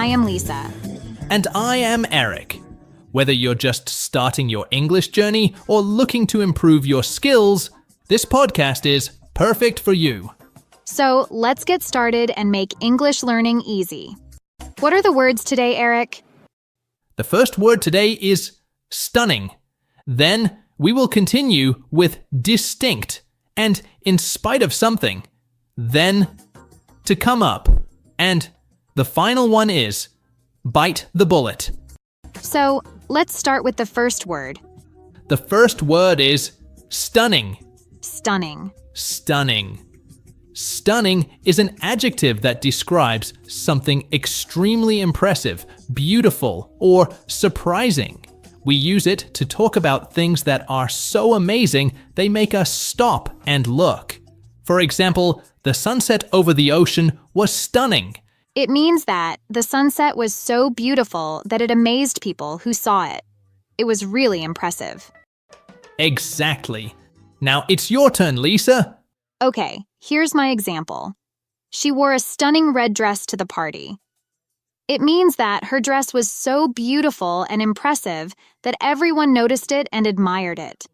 I am Lisa. And I am Eric. Whether you're just starting your English journey or looking to improve your skills, this podcast is perfect for you. So let's get started and make English learning easy. What are the words today, Eric? The first word today is stunning. Then we will continue with distinct and in spite of something. Then to come up. And the final one is bite the bullet. So let's start with the first word. The first word is stunning. Stunning. Stunning. Stunning is an adjective that describes something extremely impressive, beautiful, or surprising. We use it to talk about things that are so amazing they make us stop and look. For example, the sunset over the ocean was stunning. It means that the sunset was so beautiful that it amazed people who saw it. It was really impressive. Exactly. Now it's your turn, Lisa. Okay, here's my example. She wore a stunning red dress to the party. It means that her dress was so beautiful and impressive that everyone noticed it and admired it.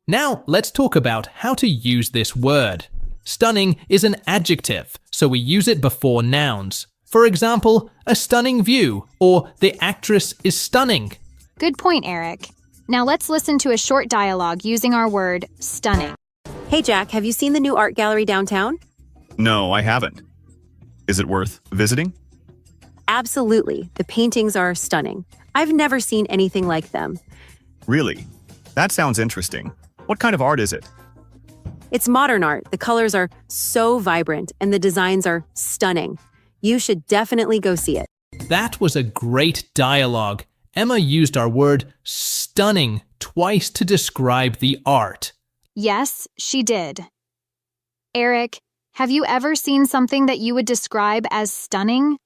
Now let's talk about how to use this word. Stunning is an adjective, so we use it before nouns. For example, a stunning view, or the actress is stunning. Good point, Eric. Now let's listen to a short dialogue using our word stunning. Hey Jack, have you seen the new art gallery downtown? No, I haven't. Is it worth visiting? Absolutely. The paintings are stunning. I've never seen anything like them. Really? That sounds interesting. What kind of art is it? It's modern art. The colors are so vibrant and the designs are stunning. You should definitely go see it. That was a great dialogue. Emma used our word stunning twice to describe the art. Yes, she did. Eric, have you ever seen something that you would describe as stunning?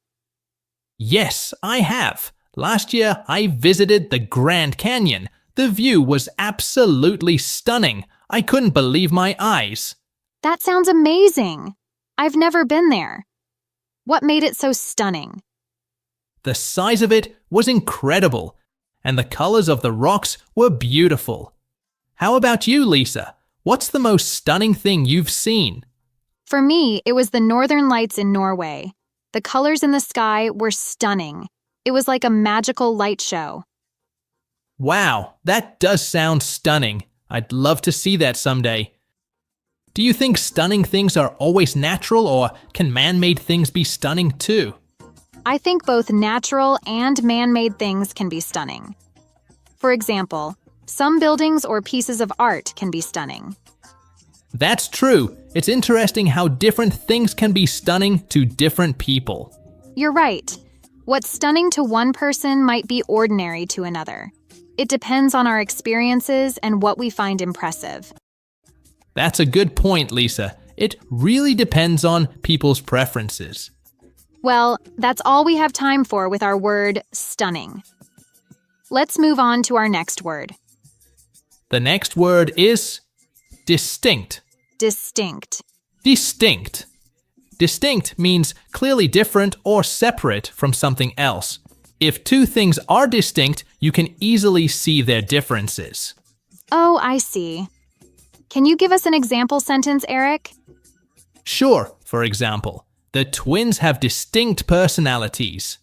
Yes, I have. Last year, I visited the Grand Canyon. The view was absolutely stunning. I couldn't believe my eyes. That sounds amazing. I've never been there. What made it so stunning? The size of it was incredible, and the colors of the rocks were beautiful. How about you, Lisa? What's the most stunning thing you've seen? For me, it was the Northern Lights in Norway. The colors in the sky were stunning. It was like a magical light show. Wow, that does sound stunning. I'd love to see that someday. Do you think stunning things are always natural, or can man-made things be stunning too? I think both natural and man-made things can be stunning. For example, some buildings or pieces of art can be stunning. That's true. It's interesting how different things can be stunning to different people. You're right. What's stunning to one person might be ordinary to another. It depends on our experiences and what we find impressive. That's a good point, Lisa. It really depends on people's preferences. Well, that's all we have time for with our word stunning. Let's move on to our next word. The next word is distinct. Distinct. Distinct. Distinct means clearly different or separate from something else. If two things are distinct, you can easily see their differences. Oh, I see. Can you give us an example sentence, Eric? Sure, for example, the twins have distinct personalities.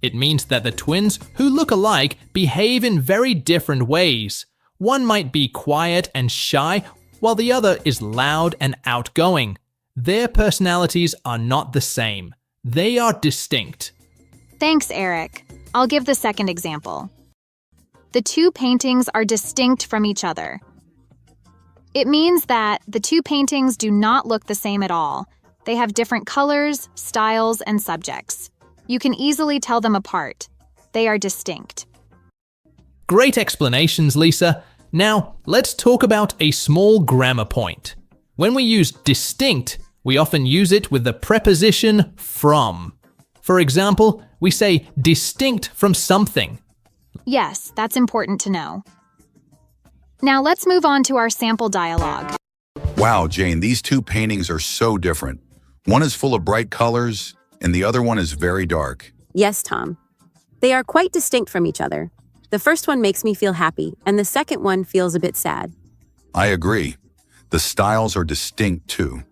It means that the twins who look alike behave in very different ways. One might be quiet and shy, while the other is loud and outgoing. Their personalities are not the same. They are distinct. Thanks, Eric. I'll give the second example. The two paintings are distinct from each other. It means that the two paintings do not look the same at all. They have different colors, styles, and subjects. You can easily tell them apart. They are distinct. Great explanations, Lisa. Now, let's talk about a small grammar point. When we use distinct, we often use it with the preposition from. For example, we say distinct from something. Yes, that's important to know. Now let's move on to our sample dialogue. Wow, Jane, these two paintings are so different. One is full of bright colors, and the other one is very dark. Yes, Tom. They are quite distinct from each other. The first one makes me feel happy, and the second one feels a bit sad. I agree. The styles are distinct too.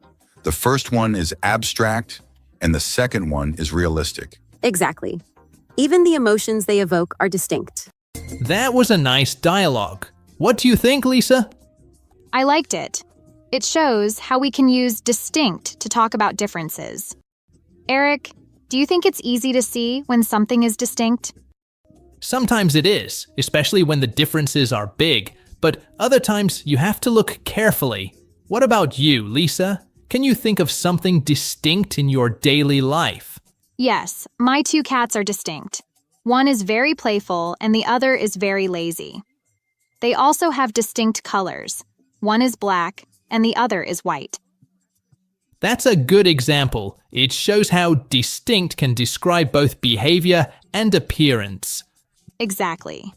The first one is abstract, and the second one is realistic. Exactly. Even the emotions they evoke are distinct. That was a nice dialogue. What do you think, Lisa? I liked it. It shows how we can use distinct to talk about differences. Eric, do you think it's easy to see when something is distinct? Sometimes it is, especially when the differences are big, but other times you have to look carefully. What about you, Lisa? Can you think of something distinct in your daily life? Yes, my two cats are distinct. One is very playful and the other is very lazy. They also have distinct colors. One is black and the other is white. That's a good example. It shows how distinct can describe both behavior and appearance. Exactly.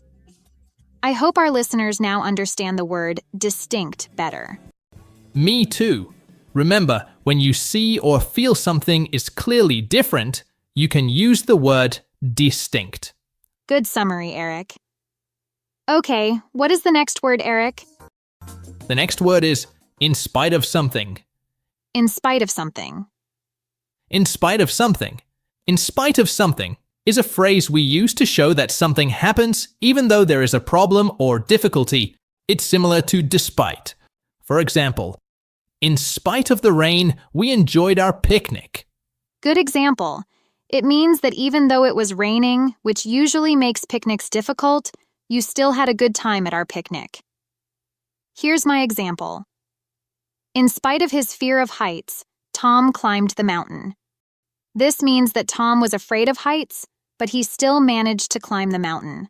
I hope our listeners now understand the word distinct better. Me too. Remember, when you see or feel something is clearly different, you can use the word distinct. Good summary, Eric. Okay, what is the next word, Eric? The next word is in spite of something. In spite of something. In spite of something. In spite of something is a phrase we use to show that something happens even though there is a problem or difficulty. It's similar to despite. For example, in spite of the rain, we enjoyed our picnic. Good example. It means that even though it was raining, which usually makes picnics difficult, you still had a good time at our picnic. Here's my example. In spite of his fear of heights, Tom climbed the mountain. This means that Tom was afraid of heights, but he still managed to climb the mountain.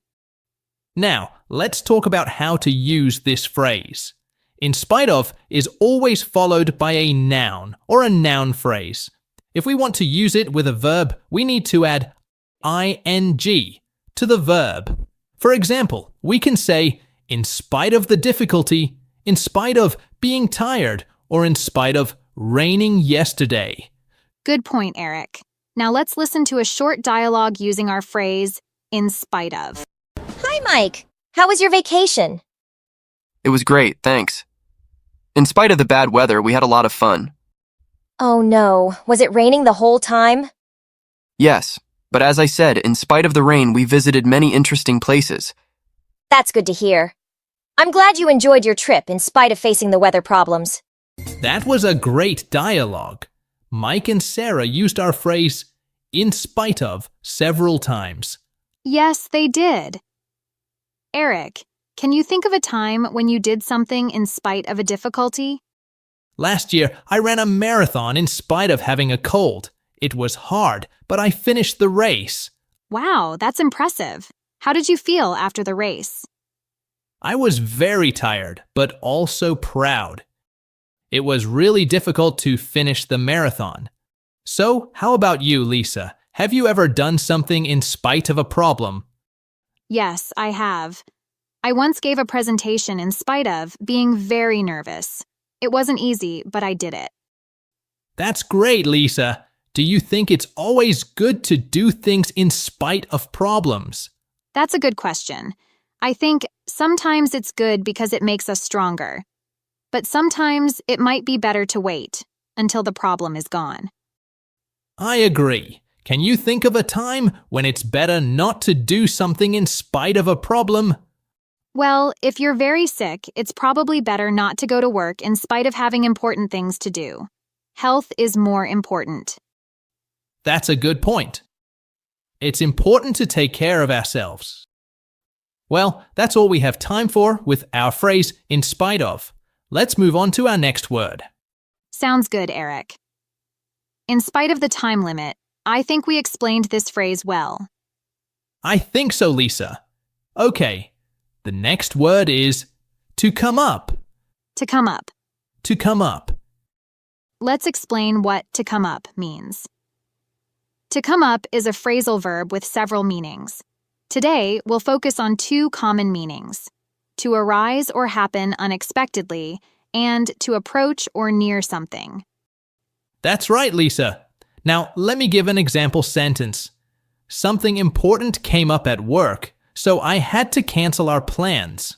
Now, let's talk about how to use this phrase. In spite of is always followed by a noun or a noun phrase. If we want to use it with a verb, we need to add ing to the verb. For example, we can say, in spite of the difficulty, in spite of being tired, or in spite of raining yesterday. Good point, Eric. Now let's listen to a short dialogue using our phrase, in spite of. Hi, Mike. How was your vacation? It was great, thanks. In spite of the bad weather, we had a lot of fun. Oh no, was it raining the whole time? Yes, but as I said, in spite of the rain, we visited many interesting places. That's good to hear. I'm glad you enjoyed your trip in spite of facing the weather problems. That was a great dialogue. Mike and Sarah used our phrase, in spite of, several times. Yes, they did. Eric, can you think of a time when you did something in spite of a difficulty? Last year, I ran a marathon in spite of having a cold. It was hard, but I finished the race. Wow, that's impressive. How did you feel after the race? I was very tired, but also proud. It was really difficult to finish the marathon. So, how about you, Lisa? Have you ever done something in spite of a problem? Yes, I have. I once gave a presentation in spite of being very nervous. It wasn't easy, but I did it. That's great, Lisa. Do you think it's always good to do things in spite of problems? That's a good question. I think sometimes it's good because it makes us stronger. But sometimes it might be better to wait until the problem is gone. I agree. Can you think of a time when it's better not to do something in spite of a problem? Well, if you're very sick, it's probably better not to go to work in spite of having important things to do. Health is more important. That's a good point. It's important to take care of ourselves. Well, that's all we have time for with our phrase, in spite of. Let's move on to our next word. Sounds good, Eric. In spite of the time limit, I think we explained this phrase well. I think so, Lisa. Okay, the next word is to come up. To come up. To come up. Let's explain what to come up means. To come up is a phrasal verb with several meanings. Today, we'll focus on two common meanings: to arise or happen unexpectedly, and to approach or near something. That's right, Lisa. Now, let me give an example sentence. Something important came up at work, so I had to cancel our plans.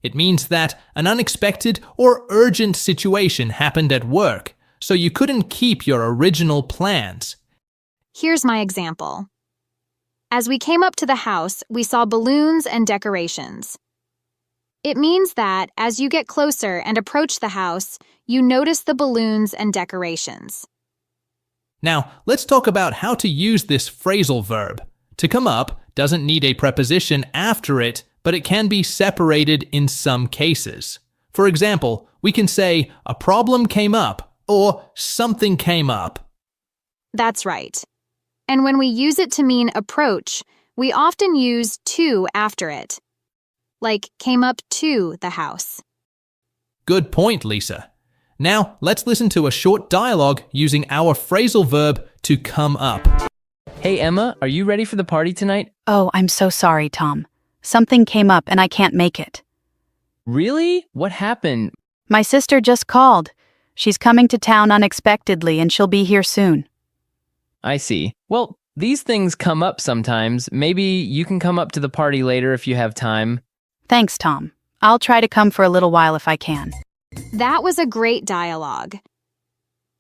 It means that an unexpected or urgent situation happened at work, so you couldn't keep your original plans. Here's my example. As we came up to the house, we saw balloons and decorations. It means that as you get closer and approach the house, you notice the balloons and decorations. Now, let's talk about how to use this phrasal verb. To come up doesn't need a preposition after it, but it can be separated in some cases. For example, we can say, a problem came up, or something came up. That's right. And when we use it to mean approach, we often use to after it. Like came up to the house. Good point, Lisa. Now, let's listen to a short dialogue using our phrasal verb to come up. Hey Emma, are you ready for the party tonight? Oh, I'm so sorry, Tom. Something came up and I can't make it. Really? What happened? My sister just called. She's coming to town unexpectedly and she'll be here soon. I see. Well, these things come up sometimes. Maybe you can come up to the party later if you have time. Thanks, Tom. I'll try to come for a little while if I can. That was a great dialogue.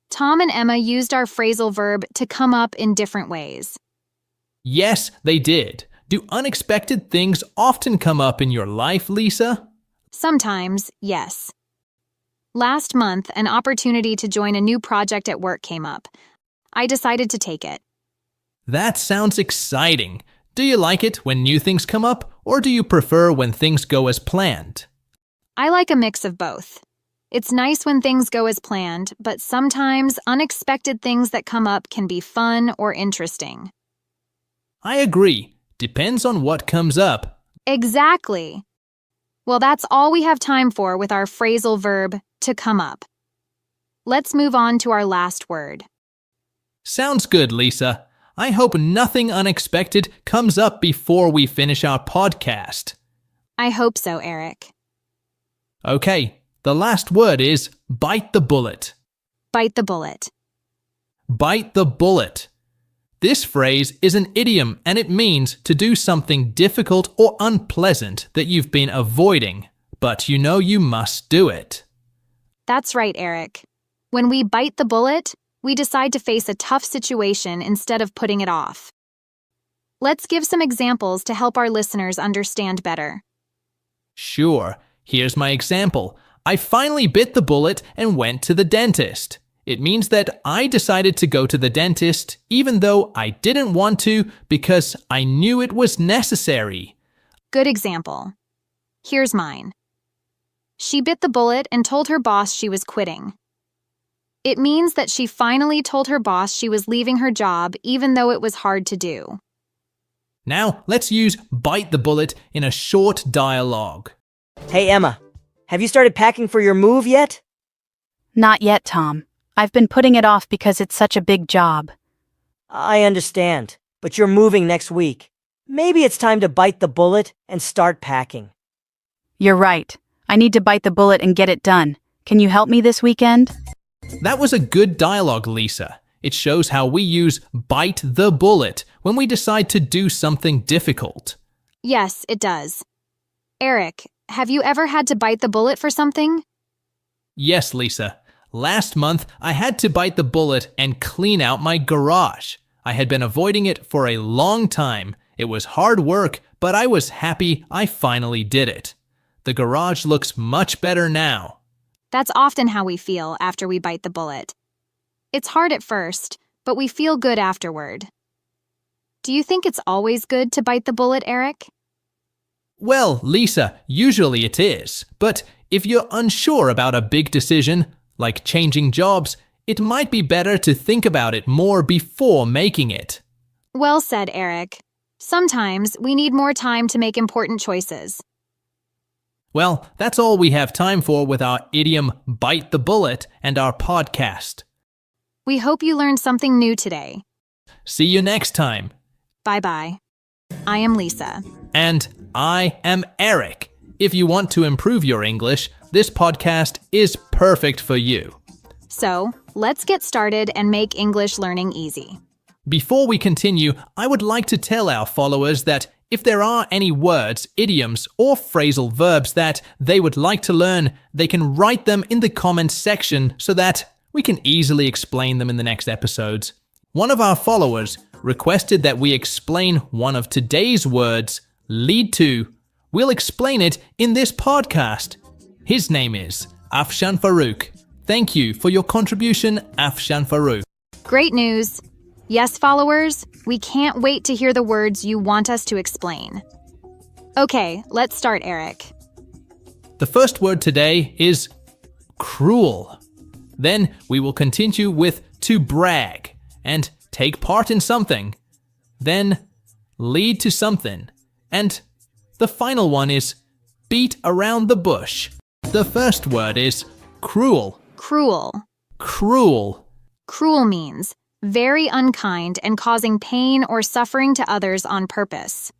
Tom and Emma used our phrasal verb to come up in different ways. Yes, they did. Do unexpected things often come up in your life, Lisa? Sometimes, yes. Last month, an opportunity to join a new project at work came up. I decided to take it. That sounds exciting. Do you like it when new things come up, or do you prefer when things go as planned? I like a mix of both. It's nice when things go as planned, but sometimes unexpected things that come up can be fun or interesting. I agree. Depends on what comes up. Exactly. Well, that's all we have time for with our phrasal verb, to come up. Let's move on to our last word. Sounds good, Lisa. I hope nothing unexpected comes up before we finish our podcast. I hope so, Eric. Okay, the last word is bite the bullet. Bite the bullet. Bite the bullet. This phrase is an idiom and it means to do something difficult or unpleasant that you've been avoiding, but you know you must do it. That's right, Eric. When we bite the bullet, we decide to face a tough situation instead of putting it off. Let's give some examples to help our listeners understand better. Sure, here's my example. I finally bit the bullet and went to the dentist. It means that I decided to go to the dentist even though I didn't want to because I knew it was necessary. Good example. Here's mine. She bit the bullet and told her boss she was quitting. It means that she finally told her boss she was leaving her job even though it was hard to do. Now, let's use bite the bullet in a short dialogue. Hey Emma, have you started packing for your move yet? Not yet, Tom. I've been putting it off because it's such a big job. I understand, but you're moving next week. Maybe it's time to bite the bullet and start packing. You're right. I need to bite the bullet and get it done. Can you help me this weekend? That was a good dialogue, Lisa. It shows how we use bite the bullet when we decide to do something difficult. Yes, it does. Eric, have you ever had to bite the bullet for something? Yes, Lisa. Last month, I had to bite the bullet and clean out my garage. I had been avoiding it for a long time. It was hard work, but I was happy I finally did it. The garage looks much better now. That's often how we feel after we bite the bullet. It's hard at first, but we feel good afterward. Do you think it's always good to bite the bullet, Eric? Well, Lisa, usually it is. But if you're unsure about a big decision, like changing jobs, it might be better to think about it more before making it. Well said, Eric. Sometimes we need more time to make important choices. Well, that's all we have time for with our idiom Bite the Bullet and our podcast. We hope you learned something new today. See you next time. Bye-bye. I am Lisa. And I am Eric. If you want to improve your English, this podcast is perfect for you. So, let's get started and make English learning easy. Before we continue, I would like to tell our followers that if there are any words, idioms, or phrasal verbs that they would like to learn, they can write them in the comments section so that we can easily explain them in the next episodes. One of our followers requested that we explain one of today's words, lead to. We'll explain it in this podcast. His name is Afshan Farouk. Thank you for your contribution, Afshan Farouk. Great news! Yes, followers, we can't wait to hear the words you want us to explain. Okay, let's start, Eric. The first word today is cruel. Then we will continue with to brag and take part in something. Then lead to something. And the final one is beat around the bush. The first word is cruel. Cruel. Cruel. Cruel means very unkind and causing pain or suffering to others on purpose.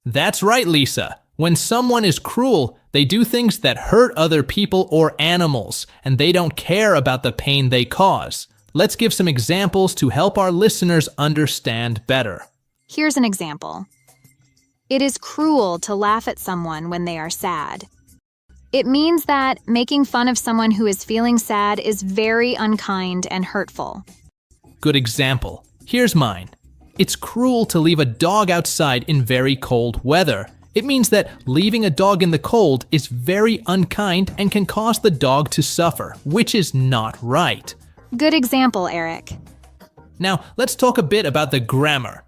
That's right, Lisa. When someone is cruel, they do things that hurt other people or animals, and they don't care about the pain they cause. Let's give some examples to help our listeners understand better. Here's an example. It is cruel to laugh at someone when they are sad. It means that making fun of someone who is feeling sad is very unkind and hurtful. Good example. Here's mine. It's cruel to leave a dog outside in very cold weather. It means that leaving a dog in the cold is very unkind and can cause the dog to suffer, which is not right. Good example, Eric. Now, let's talk a bit about the grammar.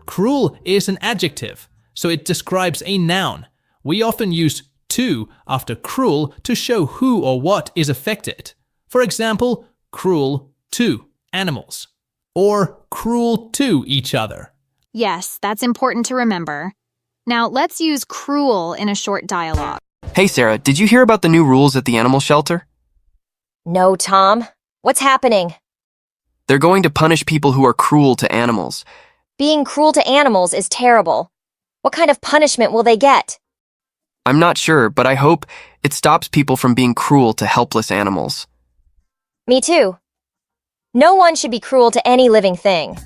Cruel is an adjective, so it describes a noun. We often use to after cruel to show who or what is affected. For example, cruel to animals, or cruel to each other. Yes, that's important to remember. Now, let's use cruel in a short dialogue. Hey Sarah, did you hear about the new rules at the animal shelter? No, Tom. What's happening? They're going to punish people who are cruel to animals. Being cruel to animals is terrible. What kind of punishment will they get? I'm not sure, but I hope it stops people from being cruel to helpless animals. Me too. No one should be cruel to any living thing.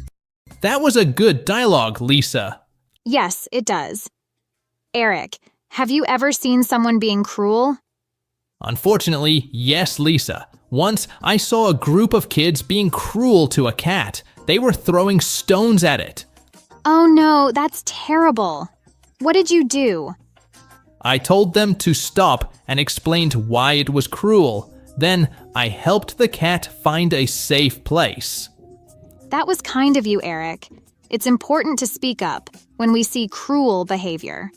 That was a good dialogue, Lisa. Yes, it does. Eric, have you ever seen someone being cruel? Unfortunately, yes, Lisa. Once I saw a group of kids being cruel to a cat. They were throwing stones at it. Oh no, that's terrible. What did you do? I told them to stop and explained why it was cruel. Then I helped the cat find a safe place. That was kind of you, Eric. It's important to speak up when we see cruel behavior.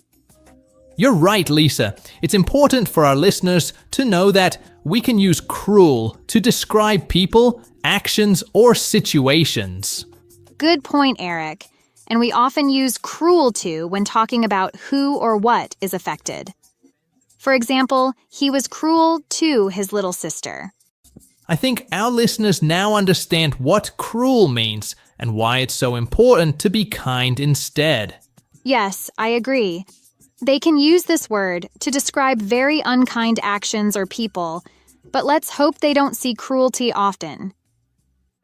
You're right, Lisa. It's important for our listeners to know that we can use cruel to describe people, actions, or situations. Good point, Eric. And we often use cruel to when talking about who or what is affected. For example, he was cruel to his little sister. I think our listeners now understand what cruel means and why it's so important to be kind instead. Yes, I agree. They can use this word to describe very unkind actions or people, but let's hope they don't see cruelty often.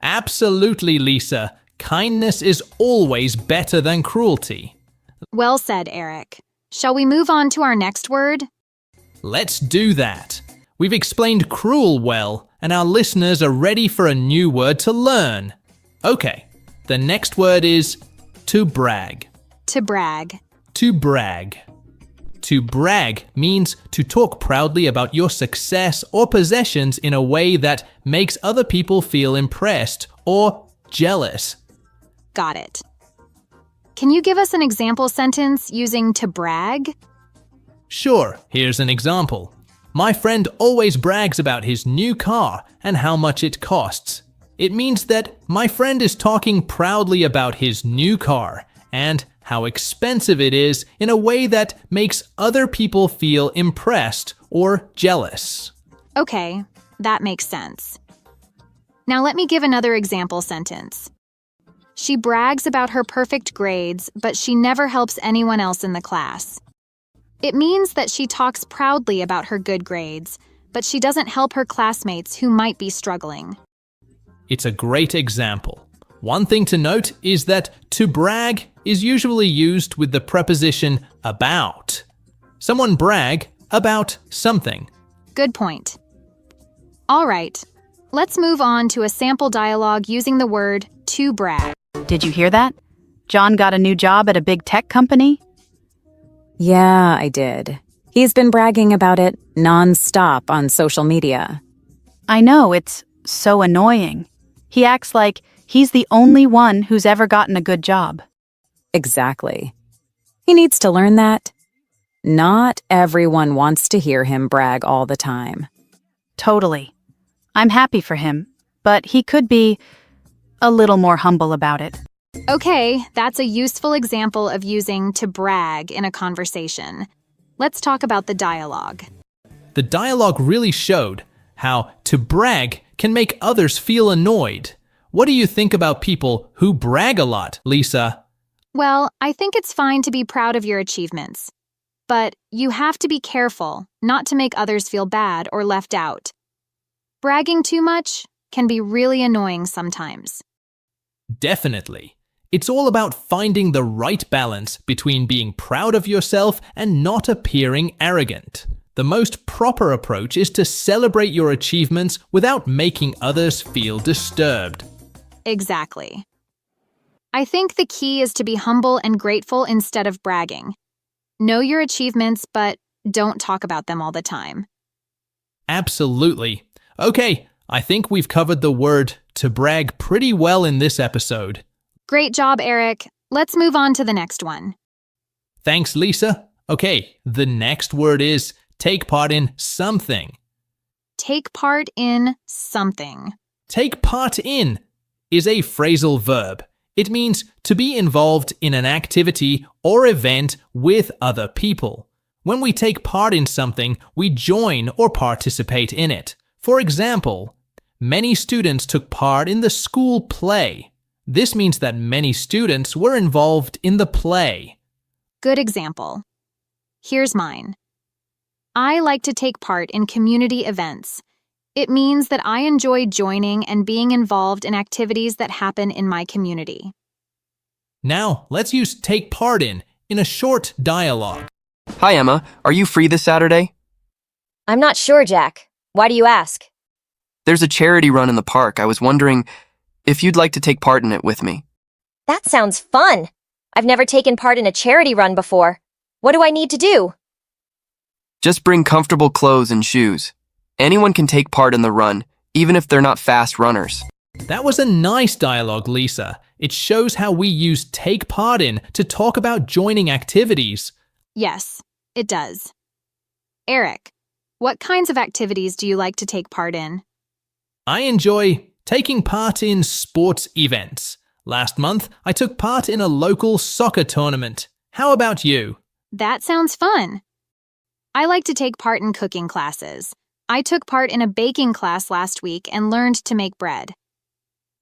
Absolutely, Lisa. Kindness is always better than cruelty. Well said, Eric. Shall we move on to our next word? Let's do that. We've explained cruel well, and our listeners are ready for a new word to learn. Okay, the next word is to brag. To brag. To brag. To brag means to talk proudly about your success or possessions in a way that makes other people feel impressed or jealous. Got it. Can you give us an example sentence using to brag? Sure, here's an example. My friend always brags about his new car and how much it costs. It means that my friend is talking proudly about his new car and how expensive it is in a way that makes other people feel impressed or jealous. Okay, that makes sense. Now let me give another example sentence. She brags about her perfect grades, but she never helps anyone else in the class. It means that she talks proudly about her good grades, but she doesn't help her classmates who might be struggling. It's a great example. One thing to note is that to brag is usually used with the preposition about. Someone brag about something. Good point. All right, let's move on to a sample dialogue using the word to brag. Did you hear that? John got a new job at a big tech company? Yeah, I did. He's been bragging about it non-stop on social media. I know, it's so annoying. He acts like he's the only one who's ever gotten a good job. Exactly. He needs to learn that. Not everyone wants to hear him brag all the time. Totally. I'm happy for him, but he could be a little more humble about it. Okay, that's a useful example of using to brag in a conversation. Let's talk about the dialogue. The dialogue really showed how to brag can make others feel annoyed. What do you think about people who brag a lot, Lisa? Well, I think it's fine to be proud of your achievements. But you have to be careful not to make others feel bad or left out. Bragging too much can be really annoying sometimes. Definitely. It's all about finding the right balance between being proud of yourself and not appearing arrogant. The most proper approach is to celebrate your achievements without making others feel disturbed. Exactly. I think the key is to be humble and grateful instead of bragging. Know your achievements, but don't talk about them all the time. Absolutely. Okay, I think we've covered the word to brag pretty well in this episode. Great job, Eric. Let's move on to the next one. Thanks, Lisa. Okay, the next word is take part in something. Take part in something. Take part in is a phrasal verb. It means to be involved in an activity or event with other people. When we take part in something, we join or participate in it. For example, many students took part in the school play. This means that many students were involved in the play. Good example. Here's mine. I like to take part in community events. It means that I enjoy joining and being involved in activities that happen in my community. Now, let's use take part in a short dialogue. Hi, Emma. Are you free this Saturday? I'm not sure, Jack. Why do you ask? There's a charity run in the park. I was wondering if you'd like to take part in it with me. That sounds fun. I've never taken part in a charity run before. What do I need to do? Just bring comfortable clothes and shoes. Anyone can take part in the run, even if they're not fast runners. That was a nice dialogue, Lisa. It shows how we use take part in to talk about joining activities. Yes, it does. Eric, what kinds of activities do you like to take part in? I enjoy taking part in sports events. Last month, I took part in a local soccer tournament. How about you? That sounds fun. I like to take part in cooking classes. I took part in a baking class last week and learned to make bread.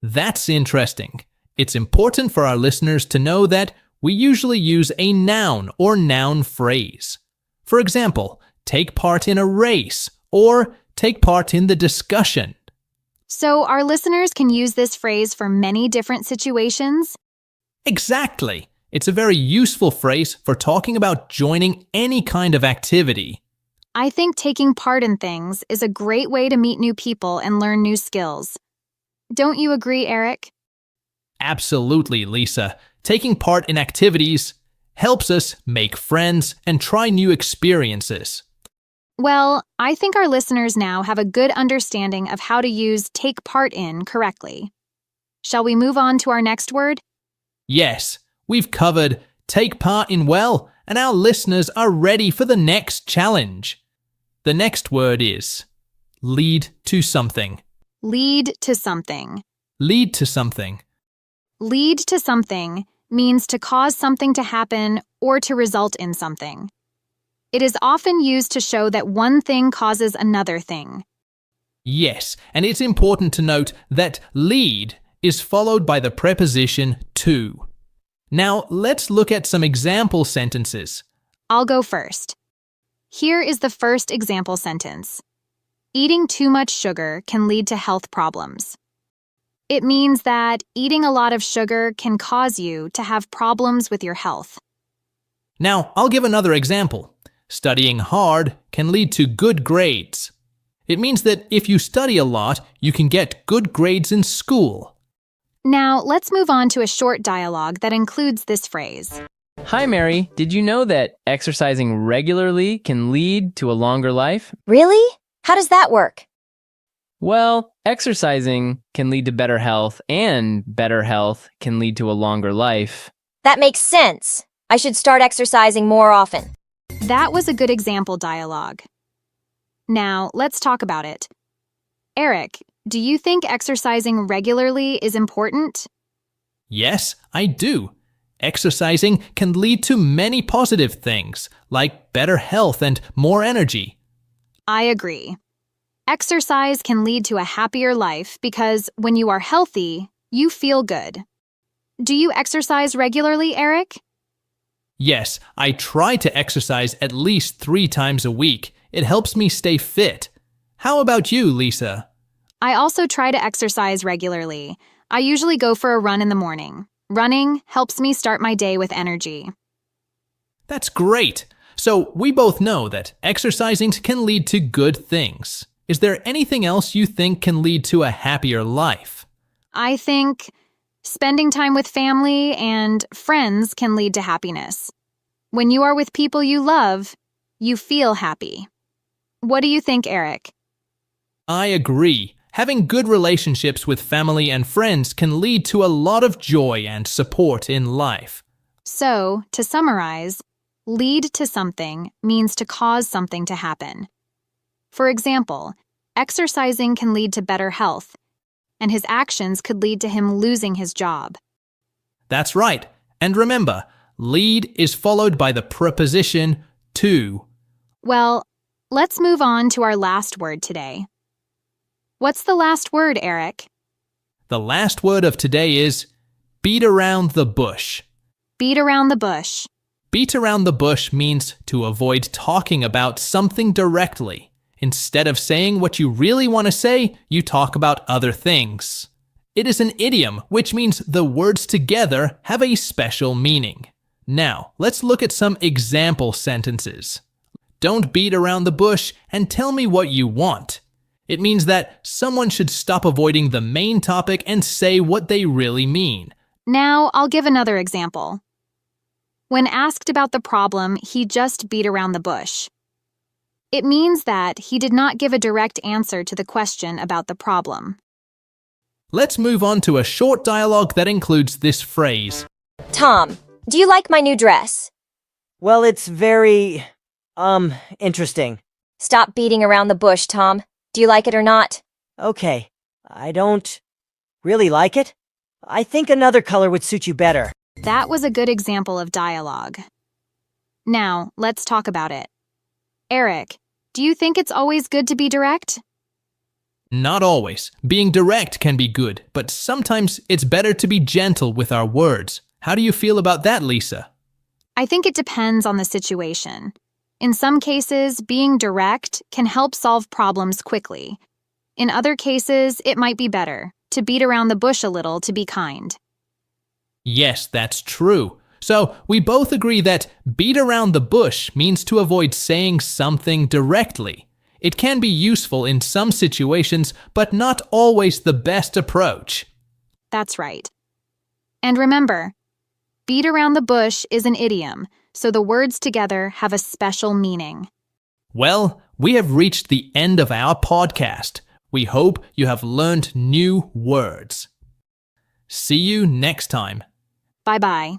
That's interesting. It's important for our listeners to know that we usually use a noun or noun phrase. For example, take part in a race or take part in the discussion. So our listeners can use this phrase for many different situations? Exactly. It's a very useful phrase for talking about joining any kind of activity. I think taking part in things is a great way to meet new people and learn new skills. Don't you agree, Eric? Absolutely, Lisa. Taking part in activities helps us make friends and try new experiences. Well, I think our listeners now have a good understanding of how to use take part in correctly. Shall we move on to our next word? Yes, we've covered take part in well, and our listeners are ready for the next challenge. The next word is lead to something. Lead to something. Lead to something. Lead to something means to cause something to happen or to result in something. It is often used to show that one thing causes another thing. Yes, and it's important to note that lead is followed by the preposition to. Now, let's look at some example sentences. I'll go first. Here is the first example sentence. Eating too much sugar can lead to health problems. It means that eating a lot of sugar can cause you to have problems with your health. Now, I'll give another example. Studying hard can lead to good grades. It means that if you study a lot, you can get good grades in school. Now, let's move on to a short dialogue that includes this phrase. Hi, Mary. Did you know that exercising regularly can lead to a longer life? Really? How does that work? Well, exercising can lead to better health, and better health can lead to a longer life. That makes sense. I should start exercising more often. That was a good example dialogue. Now, let's talk about it. Eric, do you think exercising regularly is important? Yes, I do. Exercising can lead to many positive things, like better health and more energy. I agree. Exercise can lead to a happier life because when you are healthy, you feel good. Do you exercise regularly, Eric? Yes, I try to exercise at least 3 times a week. It helps me stay fit. How about you, Lisa? I also try to exercise regularly. I usually go for a run in the morning. Running helps me start my day with energy. That's great. So we both know that exercising can lead to good things. Is there anything else you think can lead to a happier life? I think spending time with family and friends can lead to happiness. When you are with people you love, you feel happy. What do you think, Eric? I agree. Having good relationships with family and friends can lead to a lot of joy and support in life. So, to summarize, lead to something means to cause something to happen. For example, exercising can lead to better health, and his actions could lead to him losing his job. That's right. And remember, lead is followed by the preposition to. Well, let's move on to our last word today. What's the last word, Eric? The last word of today is beat around the bush. Beat around the bush. Beat around the bush means to avoid talking about something directly. Instead of saying what you really want to say, you talk about other things. It is an idiom, which means the words together have a special meaning. Now, let's look at some example sentences. Don't beat around the bush and tell me what you want. It means that someone should stop avoiding the main topic and say what they really mean. Now, I'll give another example. When asked about the problem, he just beat around the bush. It means that he did not give a direct answer to the question about the problem. Let's move on to a short dialogue that includes this phrase. Tom, do you like my new dress? Well, it's very, interesting. Stop beating around the bush, Tom. Do you like it or not? Okay, I don't really like it. I think another color would suit you better. That was a good example of dialogue. Now, let's talk about it. Eric, do you think it's always good to be direct? Not always. Being direct can be good, but sometimes it's better to be gentle with our words. How do you feel about that, Lisa? I think it depends on the situation. In some cases, being direct can help solve problems quickly. In other cases, it might be better to beat around the bush a little to be kind. Yes, that's true. So we both agree that beat around the bush means to avoid saying something directly. It can be useful in some situations, but not always the best approach. That's right. And remember, beat around the bush is an idiom, so the words together have a special meaning. Well, we have reached the end of our podcast. We hope you have learned new words. See you next time. Bye-bye.